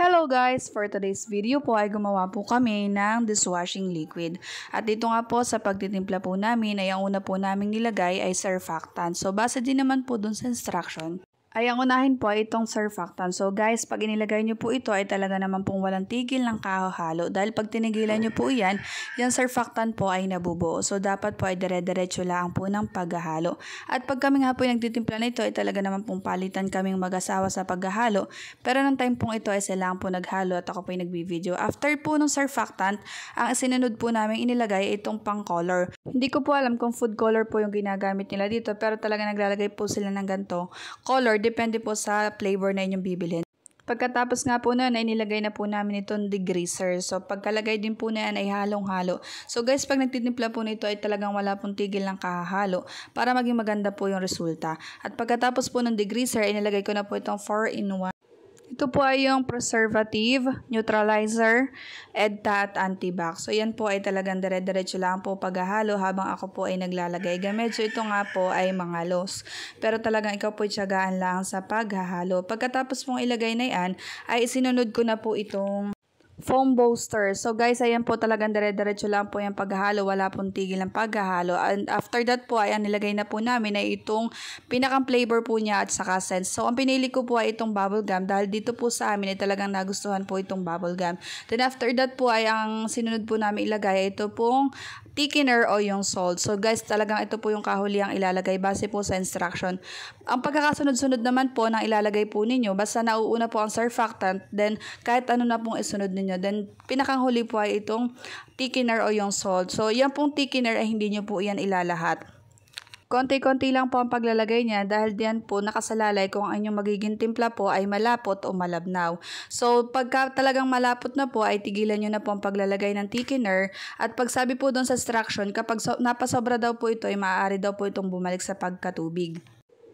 Hello guys! For today's video po ay gumawa po kami ng dishwashing liquid. At dito nga po sa pagtitimpla po namin ay ang una po namin nilagay ay surfactant. So base din naman po dun sa instruction. Ay ang unahin po ay itong surfactant. So guys, pag inilagay nyo po ito ay talaga naman pong walang tigil ng kahalo. Dahil pag tinigilan nyo po yan, yung surfactant po ay nabubuo. So dapat po ay dire-diretso lang po ng paghahalo. At pag kami nga po ay nagtitimpla nito ay talaga naman pong palitan kaming mag-asawa sa paghahalo. Pero nung time pong ito ay sila lang po naghalo at ako po ay nagbi-video. After po ng surfactant, ang sinunod po namin inilagay ay itong pang color. Hindi ko po alam kung food color po yung ginagamit nila dito, pero talaga naglalagay po sila ng ganito color. Depende po sa flavor na inyong bibilhin. Pagkatapos nga po nun ay nilagay na po namin itong degreaser. So pagkalagay din po na yan ay halong-halo. So guys, pag nagtitimpla po nito ay talagang wala pong tigil ng kahalo para maging maganda po yung resulta. At pagkatapos po ng degreaser ay nilagay ko na po itong 4-in-1. Ito po ay yung preservative, neutralizer, EDTA at antibac. So yan po ay talagang dire-diretso lang po paghahalo habang ako po ay naglalagay. Medyo ito nga po ay mangalos. Pero talagang ikaw po ay tiyagaan lang sa paghahalo. Pagkatapos pong ilagay na yan, ay isinunod ko na po itong foam booster. So guys, ayan po talagang dire-diretso lang po yung paghahalo. Wala pong tigil ng paghahalo. And after that po ay ang nilagay na po namin ay itong pinakang flavor po niya at saka scent. So ang pinili ko po ay itong bubble gum dahil dito po sa amin ay talagang nagustuhan po itong bubble gum. Then after that po ay ang sinunod po namin ilagay ay ito pong thickener o yung salt. So guys, talagang ito po yung kahuliang ilalagay base po sa instruction. Ang pagkakasunod-sunod naman po ng ilalagay po ninyo, basta nauuna po ang surfactant, then kahit ano na pong isunod ninyo. Then pinakang huli po ay itong thickener o yung salt. So yan pong thickener ay hindi nyo po yan ilalahat. Konti-konti lang po ang paglalagay niya dahil diyan po nakasalalay kung ang inyong magiging timpla po ay malapot o malabnaw. So pagka talagang malapot na po ay tigilan nyo na po ang paglalagay ng thickener. At pag sabi po doon sa instruction, kapag napasobra daw po ito ay maaari daw po itong bumalik sa pagkatubig.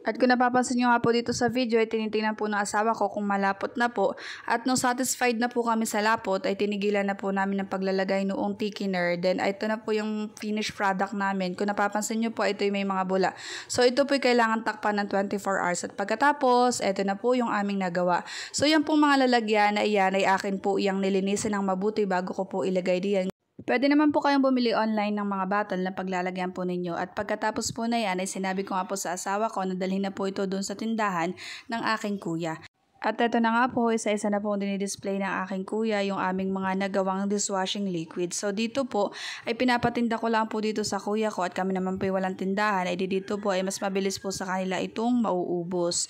At kung napapansin nyo nga po dito sa video ay tinitingnan po ng asawa ko kung malapot na po. At nung satisfied na po kami sa lapot ay tinigilan na po namin ng paglalagay noong thickener. Then ito na po yung finished product namin. Kung napapansin nyo po ito yung may mga bula. So ito po kailangan takpan ng 24 hours. At pagkatapos ito na po yung aming nagawa. So yan pong mga lalagyan na iyan ay akin po iyang nilinisin ng mabuti bago ko po ilagay diyan. Pwede naman po kayong bumili online ng mga bottle na paglalagyan po ninyo. At pagkatapos po na yan ay sinabi ko nga po sa asawa ko na dalhin na po ito doon sa tindahan ng aking kuya. At ito na nga po, isa-isa na po dinidisplay ng aking kuya yung aming mga nagawang dishwashing liquid. So dito po ay pinapatinda ko lang po dito sa kuya ko at kami naman po walang tindahan. Ay dito po ay mas mabilis po sa kanila itong mauubos.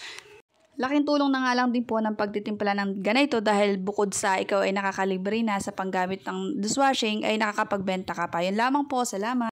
Laking tulong na nga lang din po ng pagtitimpla ng ganito dahil bukod sa ikaw ay nakakalibre na sa panggamit ng dishwashing ay nakakapagbenta ka pa. Yun lamang po, salamat!